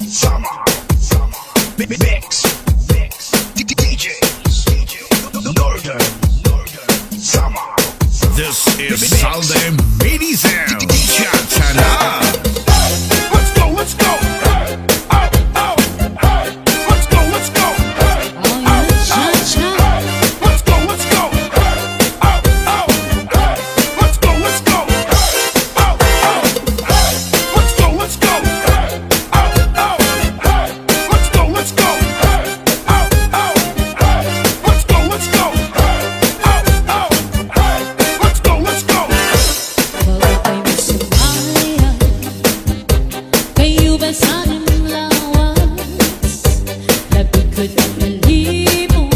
Samar, Mix, DJs, Northern, Samar. This is Salde Mini Sound. Chacha. Let's go, let's go. Let's go, let's go. Chacha. Let's go, let's go. Let's go, let's go. Let's go, let's go. Let's go, let's go. Let's go, let's go. Let's go, let's go. Bago ay masumaya, kayo ba sanang lawas? Labig ko't ang malibong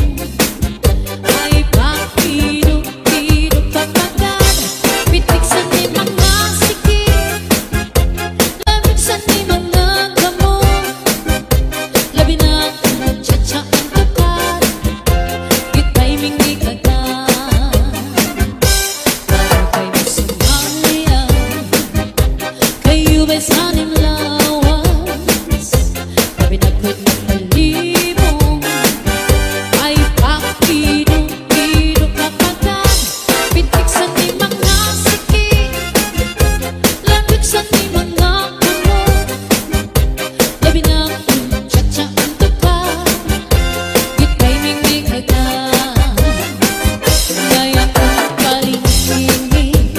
ay pakidog-idog papagan. Pitik sa ni mga sikip, lamig sa ni mga gamot. Labi na ang chacha ang tukat, kita'y mingi kagat. Bago ay masumaya, kayo ba'y sanang lawas? Labi na ko't ang malibong ay pakidog-idog papagan. Pitik sa ni mga sikip, lamig sa ni mga gamot. Labi na ang chacha ang tukat, kita'y mingi kagat. Kaya kung palihimik,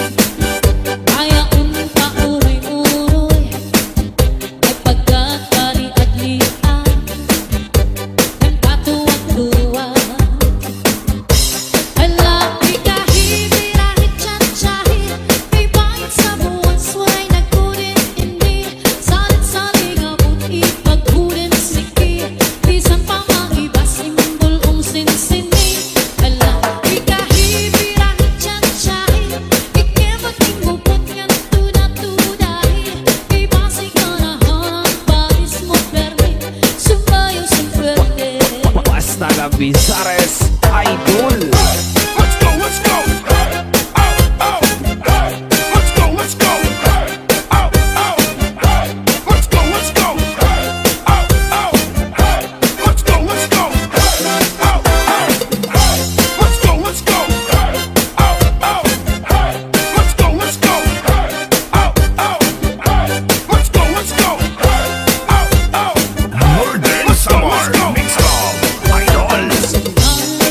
kaya kung pauroy-uroy, ay pagkakari-adlian ng katuwang-tuwang. Alapi kahit chachahin, may bayad sa buwan, suway nagkunin-indi. Salit-saling abot, ipagkunin sikit, bisan pa maiba, simbol kong sinsini. Alapi kahit chachahin, ikibating mupot ngan tuda-tudahin, kay base ka na hanang balis mo permi, sumayo sa swerte. Basta la Bizares Idol. Let's go, let's go. Let's go, let's go. Let's go, let's go. Let's go, let's go. Let's go, let's go. Let's go, let's go. Let's go, let's go. Northern Samar Mix Club Idol. Sumaya,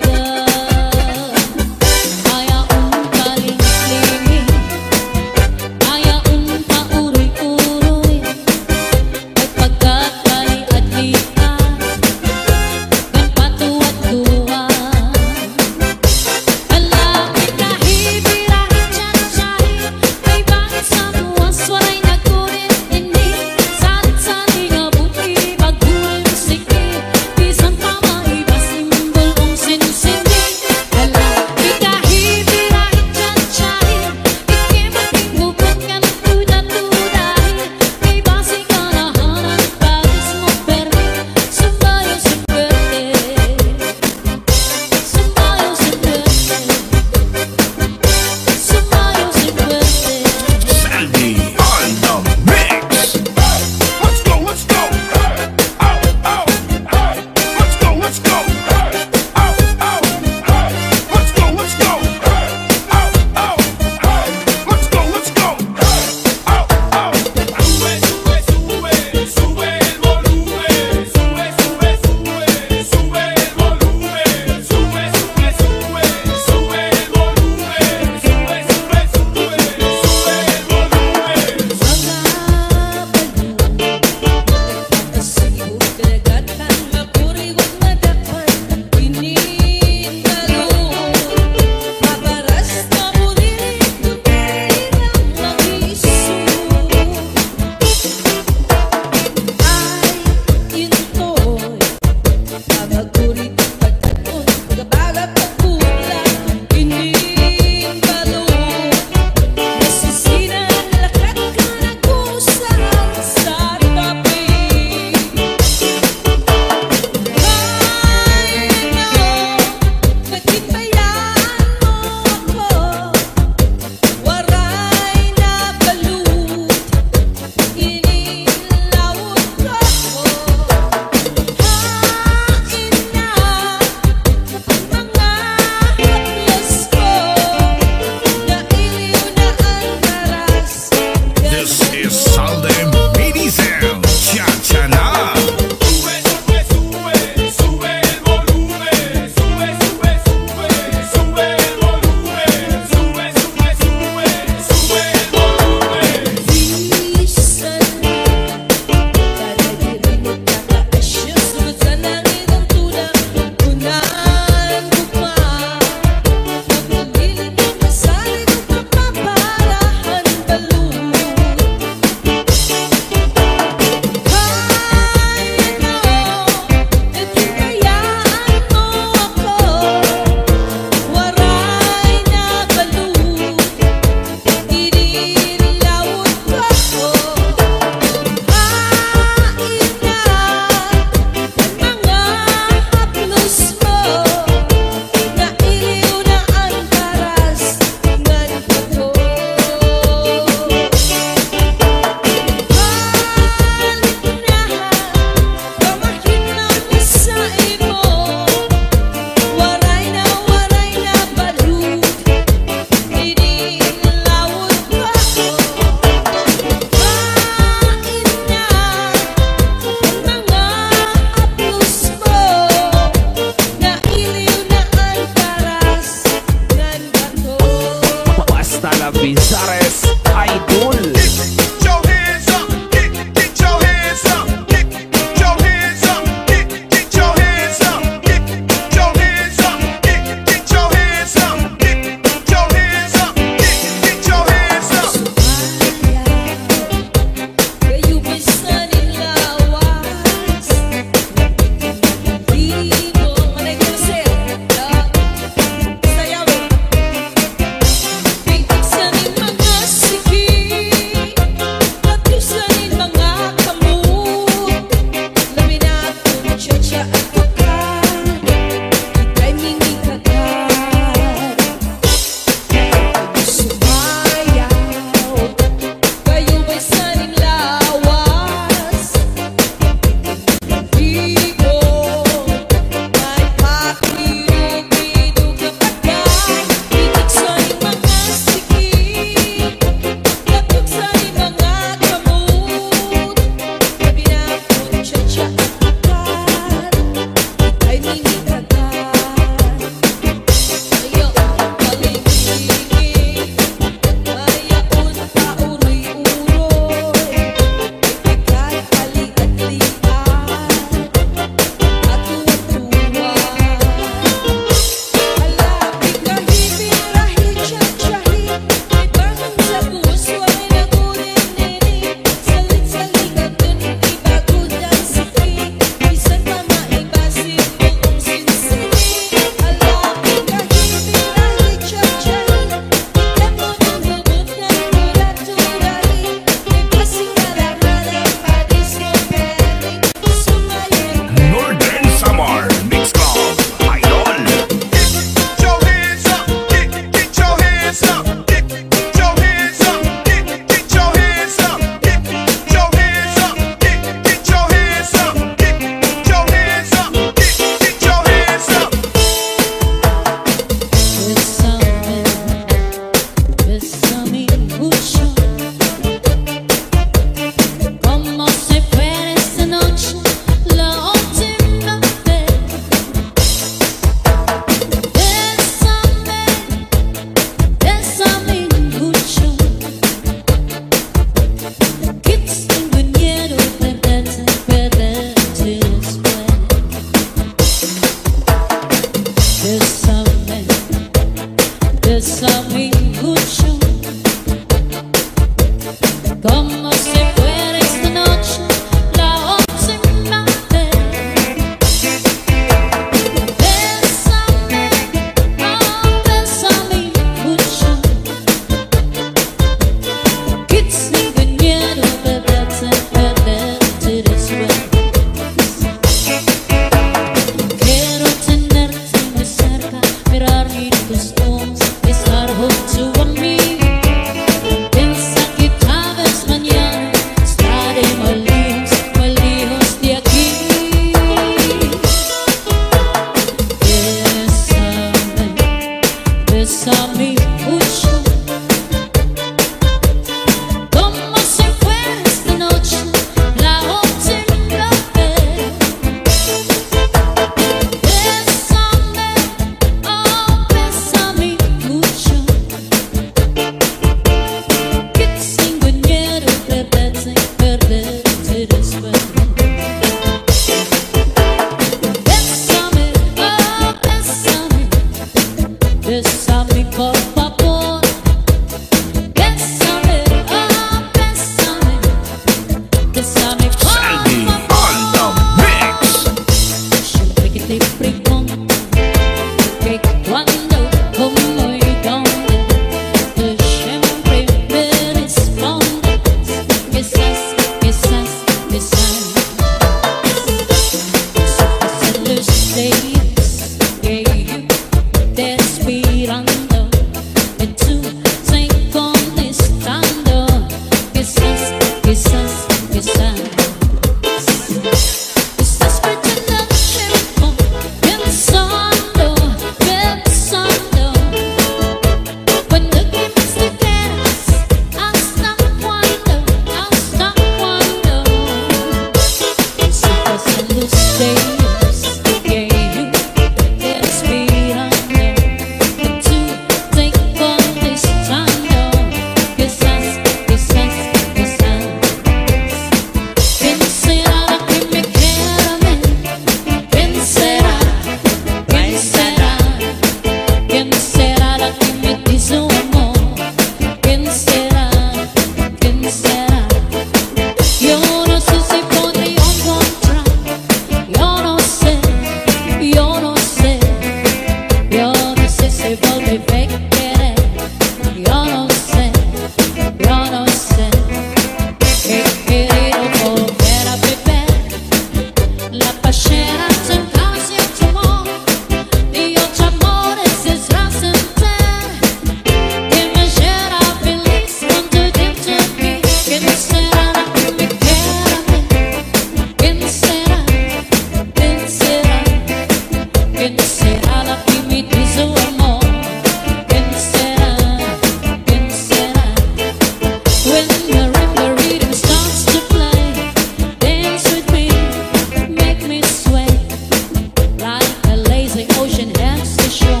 the ocean has to show.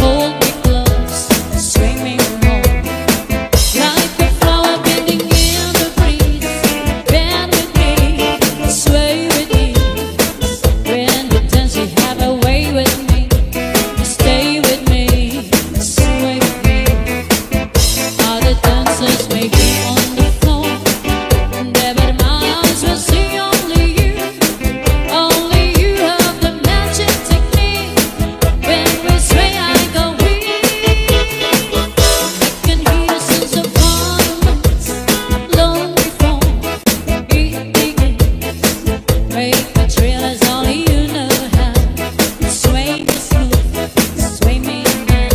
Hold me close, sway me more. Like a flower bending in the breeze. Bend with me, sway with me. When we dance, you have a way with me. Stay with me, sway with me. Other dancers may be on the floor, there but my eyes will see only you. Only you have the magic technique. When we sway, I go weak. I can hear the sense of violence long before it begins. Make a trail as only you know how. Sway me smooth, sway me now.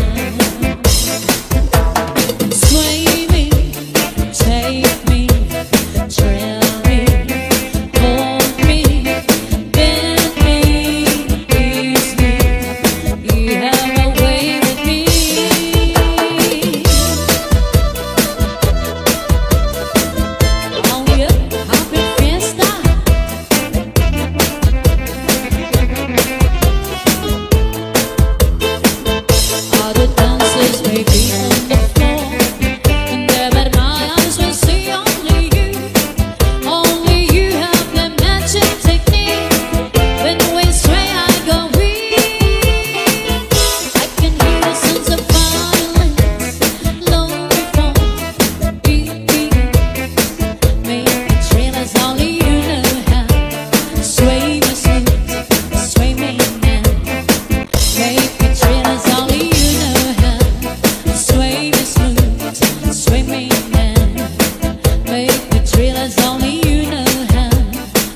Sway me, take me, trail me, hold me, bend me, ease me. You have a way with me. Oh yeah, happy fiesta. Other dancers may be on the floor, there but my eyes will see only you. Only you have the magic technique. When we sway, I go weak. I can hear the sense of violence long before it begins. Make a trail as only you know how. Sway me smooth, sway me now. Make a trail as only you know how. Sway me smooth, sway me now. Make a trail as only you know how.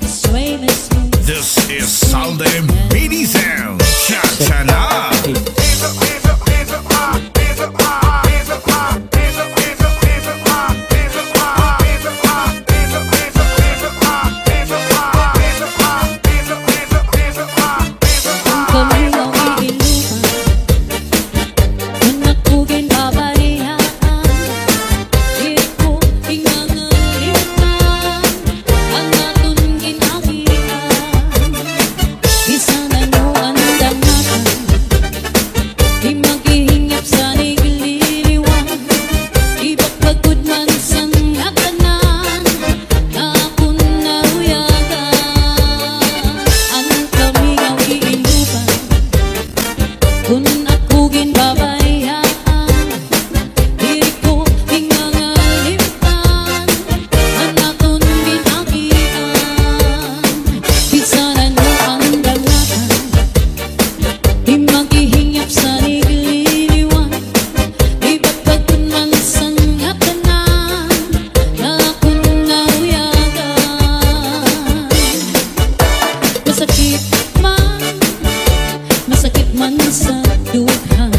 Sway me smooth. This is Salde Mini Sound. Chacha na. Hands up, hands up, hands up high, hands up high, hands up high, hands up, hands up, hands up high, hands up high, hands up high, hands up, hands up, hands up high, hands up high, hands up high, hands up, hands up, hands up high, hands up Ang high. kamilaw iilupan, kung natugin babalihan. Di ko ingangalitan, ang natungin agihan. Isa na no ang damatan, di maghihingap sa nigililiwan. Di pagpagod man sang hatanan, na akong nauyagan. Ang kamilaw iilupan, kung akugin babayaan. Di ko ingangalitan, ang natungin agihan. Bisa na no ang damatan, di maghihingap sa nigililiwan. Di pagpagod man sang hatanan, na akong nauyagan. Masakit man sa dughan,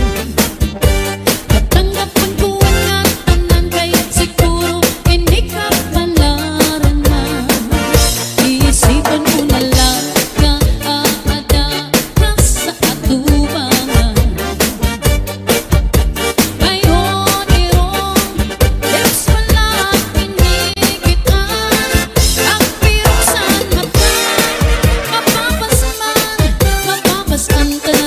natanggapan ko ang tanan, kaya't siguro hindi ka palaraman. Iisipan mo na lang ka aadana sa atubangan. Ngayon irong lips mo lang pinigitan, ang pirusan mapapasman, mapapasan tanan.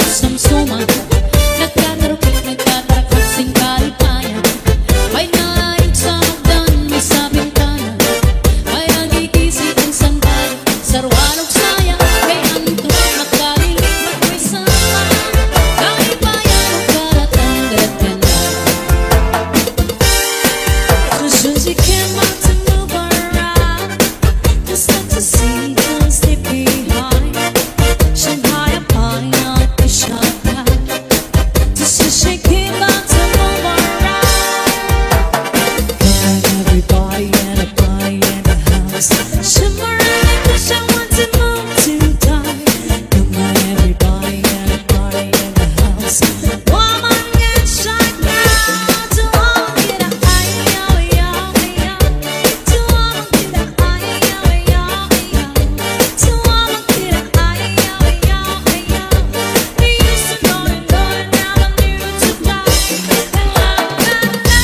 sumsuman, nagtatarukit, nagtatarakot sing kalipayan. May naraig sa hagdan, may sabing kanan, may nagkikisi ang sandal, sarwalog sayang, kay antok makalilig, magkwisama, kalipayan o karatang gaganda. So soon she came out to move around, just like to see, just stay behind. Shanghai upon not be shut down. Just as she came out to move around, and everybody and a body in the house. Shimmer and wish I want to move to die. Come on, everybody and a body in the house. Woman get shut down. To all get a high, yeah, yeah, yeah. To all get a high, yeah, yeah, yeah. To all get a high, yeah, yeah, yeah. They used to know it, now I knew to die. La la la,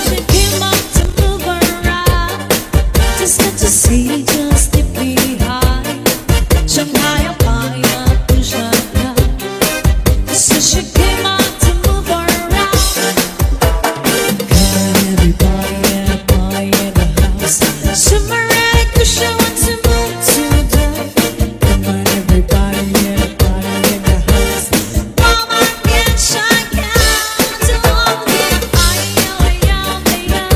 she came out to move around, just got to see, just stay behind. Shanghai upon to shut down. So she came out to move around, got everybody and a body in the house. Shimmer and wish I want to move to die. Come on, everybody and a body in the house. Woman get shut down. To all get a high, yeah, yeah, yeah.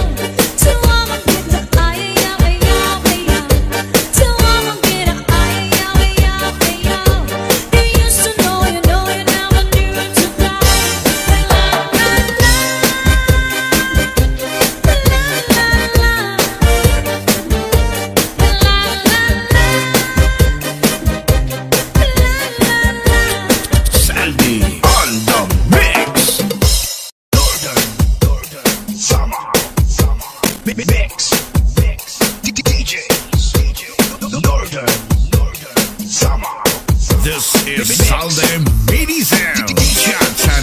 To all get a high, yeah, yeah, yeah. To all get a high, yeah, yeah, yeah. They used to know you, never knew to die. La la la, Sandy on the mix. Samar mix. DJs. Samar. This is Salde Mini Sound. Chacha.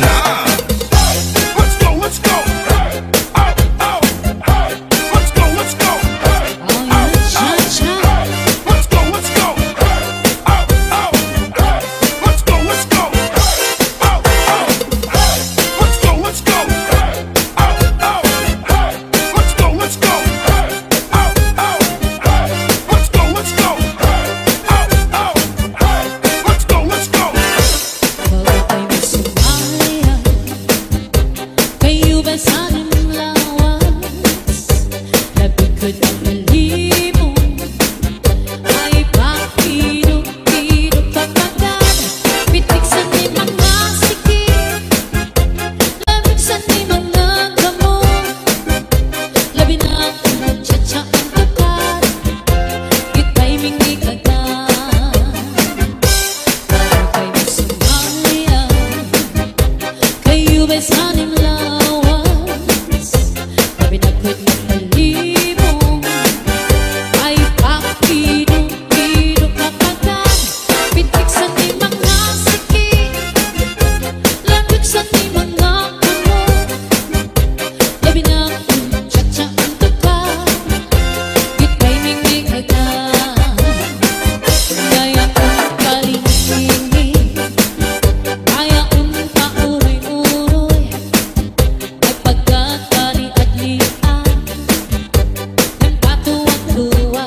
Let's go, let's go. Hey, oh, oh, hey. Let's go, let's go. Hey, oh yeah, Chacha. let's go, let's go. Hey, oh, oh, hey. Let's go, let's go. Hey, oh, oh, hey. Let's go, let's go. Hey, oh, oh, hey. Let's go, let's go. Hey, oh, oh, hey. Let's go, let's go. Hey, oh, oh, hey. Let's go, let's go. Pagkay mo sumaya, kayo ba sanang lawas? Nabikod ang malibong, ay pakidok-idok kapagad. Pitik sa ni mga sikip, lamig sa ni mga gamot. Labi na akong nagtsatsa ang tapat, kita'y mingig agad. Pagkay mo sumaya, kayo ba'y sanang lawas? Nabinagkod ng malibong, ay pakidok-idok kapagad. Pitik sa ni mga sikip, lamig sa ni mga gamot. Labi na akong tsatsa ang tapat, kita'y mingig agad. Kaya kong kalingin, kaya kong pauroy-uroy, ay pagkakali-adlian ng patuwag-tuwa.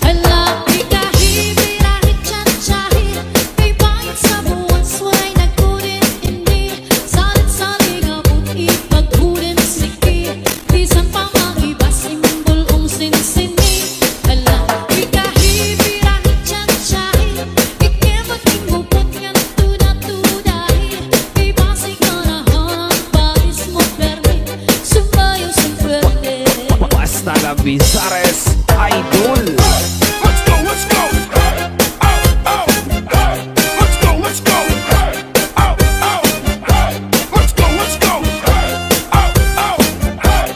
Hala, ikahibirahi, tsatsahir, kay bait sa buwan, sway nagkudin-indi, salit-saling abot, ipagkudin sikip, bisan pa mangibas, imbulong sinsini. Hala, ikahibirahi, tsatsahir, ikemaging mupot nga tuda-tudahin, kay basi ka na hanang paris mo permit, sumayaw sa puwerte. Basta la Bizares Idol. Let's go, let's go. Hey, oh, oh, hey. Let's go, let's go. Hey, oh, oh, hey. Let's go, let's go. Hey, oh, oh, hey.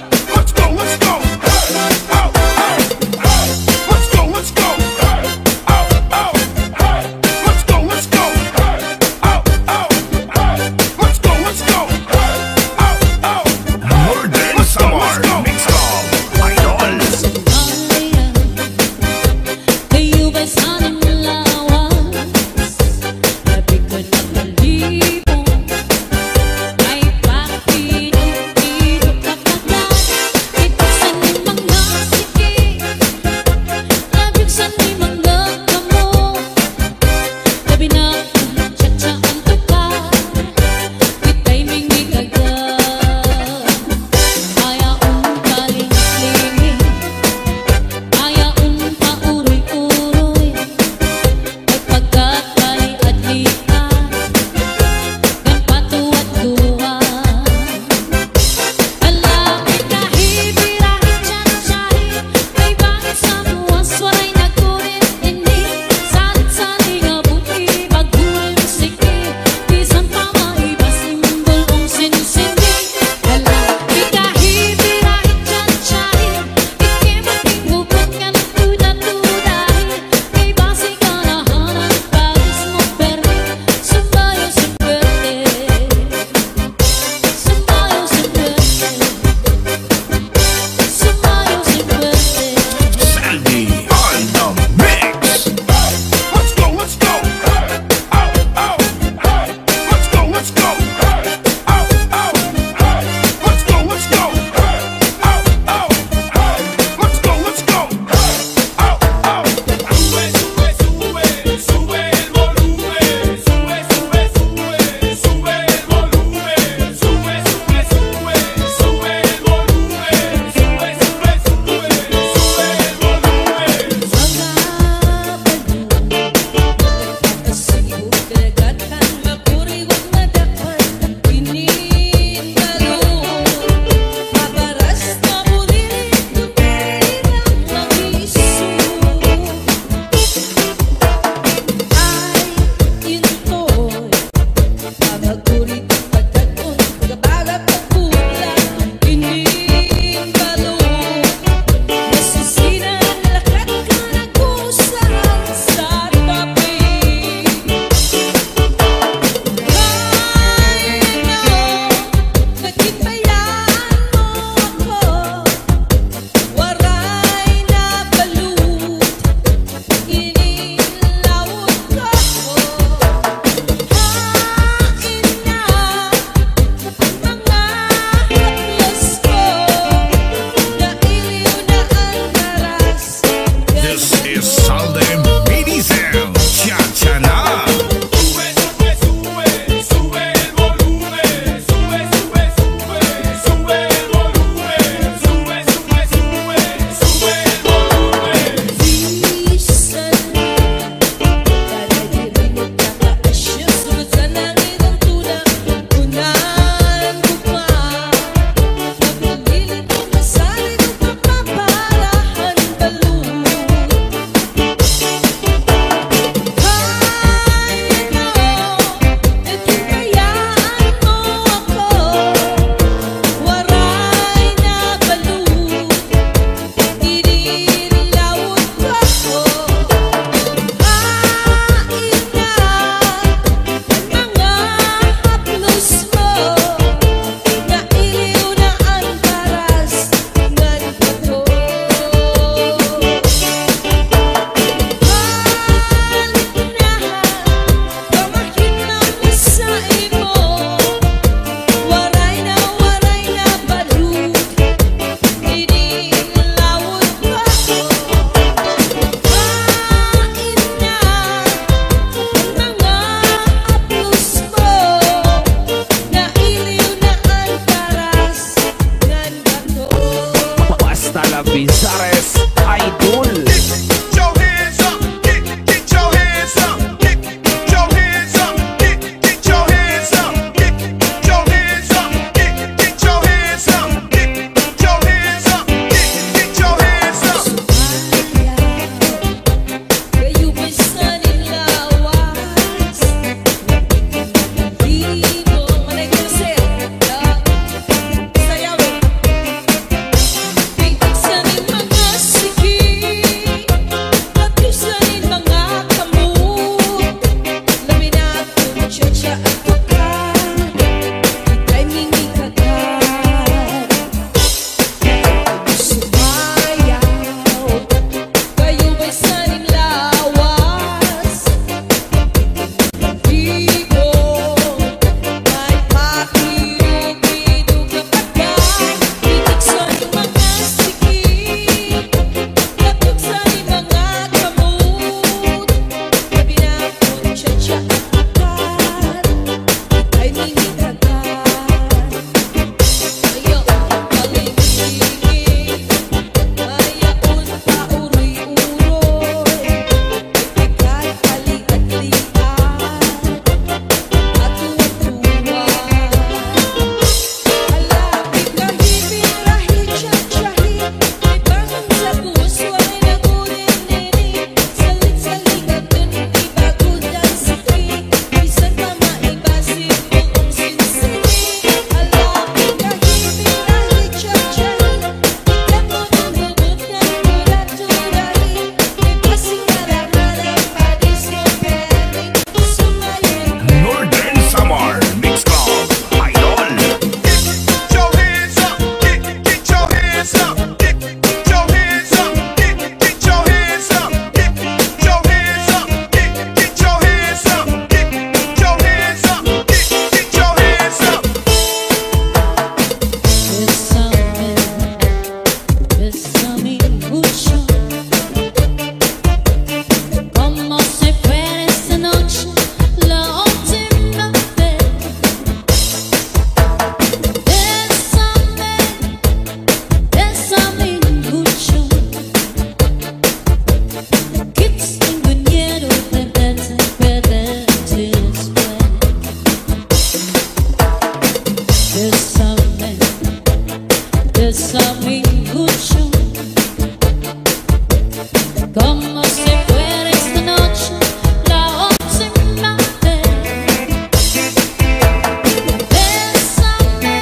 Talavisares Idol. Get your hands up, get your hands up, get your hands up, get your hands up, get your hands up, get your hands up, get your hands up, get your hands up. Where you been studying lawas? Vivo, manay ko sa'yo. Sayaw. Bigsanin mga sige, pagkusanin mga kamot. Laminat ko Chacha at tukan, ika'y mingikagat. Sumayaw, kayo ba'y saning lawas? Vivo, may pakirubido kapagay. Bigsanin mga sige, pagkusanin mga kamot. Laminat ko Chacha at tukan, ika'y mingikagat. Ayaw palingigin, ayaon pa uroy-uroy, ika'y halikat-likat at tuwa-tuwa. Halapit kahibin, rahit Chachahi, may bangon sa puso ay nagurin-nini. Salit-saligan dun, ibago dahil sakit, minsan pa maibasin buong sinsini. Halapit kahibin, rahit Chachahi, ikat mo ng hugot ng murat-turahi, may pasing narahanap pa discovery. Sumayon Northern Samar Mix Club Idol. Get your hands up, get your hands up, get your hands up, get your hands up, get your hands up, get your hands up, get your hands up, get your hands up. Bésame mucho, como si fuera esta noche la última vez. Bésame mucho, que tengo miedo de verte perderte después. Bésame mucho, como si fuera esta noche la última vez. Bésame,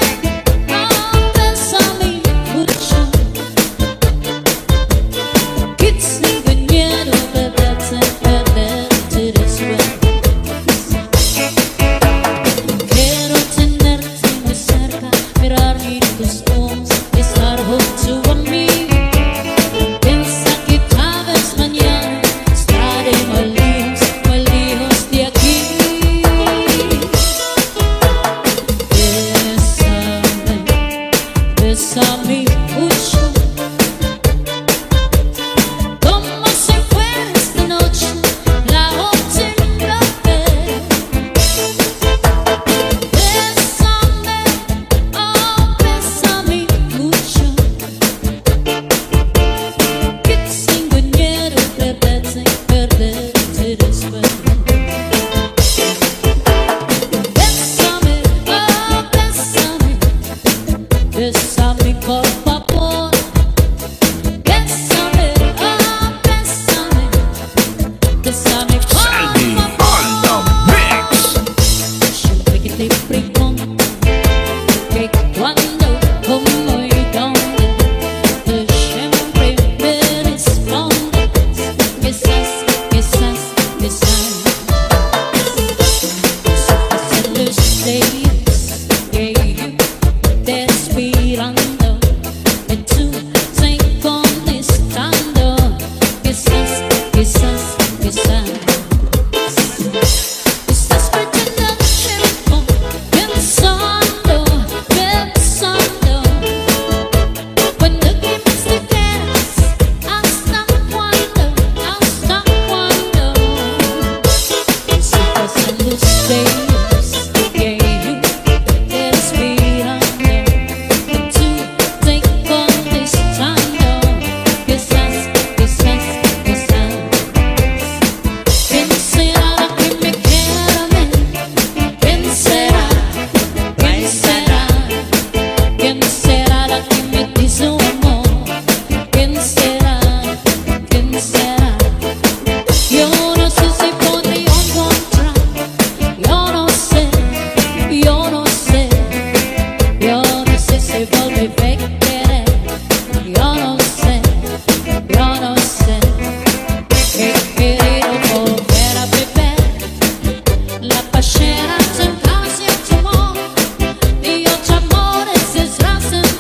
oh, bésame mucho, que tengo miedo de verte perderte después. Quiero tenerte muy cerca, mirar en tus ojos, estar junto a mí. Piensa que tal vez mañana estaré muy lejos de aquí. Bésame mucho, como si fuera esta noche la última vez. Bésame, oh, bésame mucho, que tengo miedo de verte perderte después. Bésame, oh, bésame, bésame por favor, su amor. ¿Quién será? ¿Quién será? Yo no sé si podría encontrar. Yo no sé, yo no sé. Yo no sé si volveré a querer. Yo no sé, yo no sé. He querido volver a beber la passion sin pasión, amor. Y otro amor es sentir.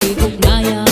di ko kaya.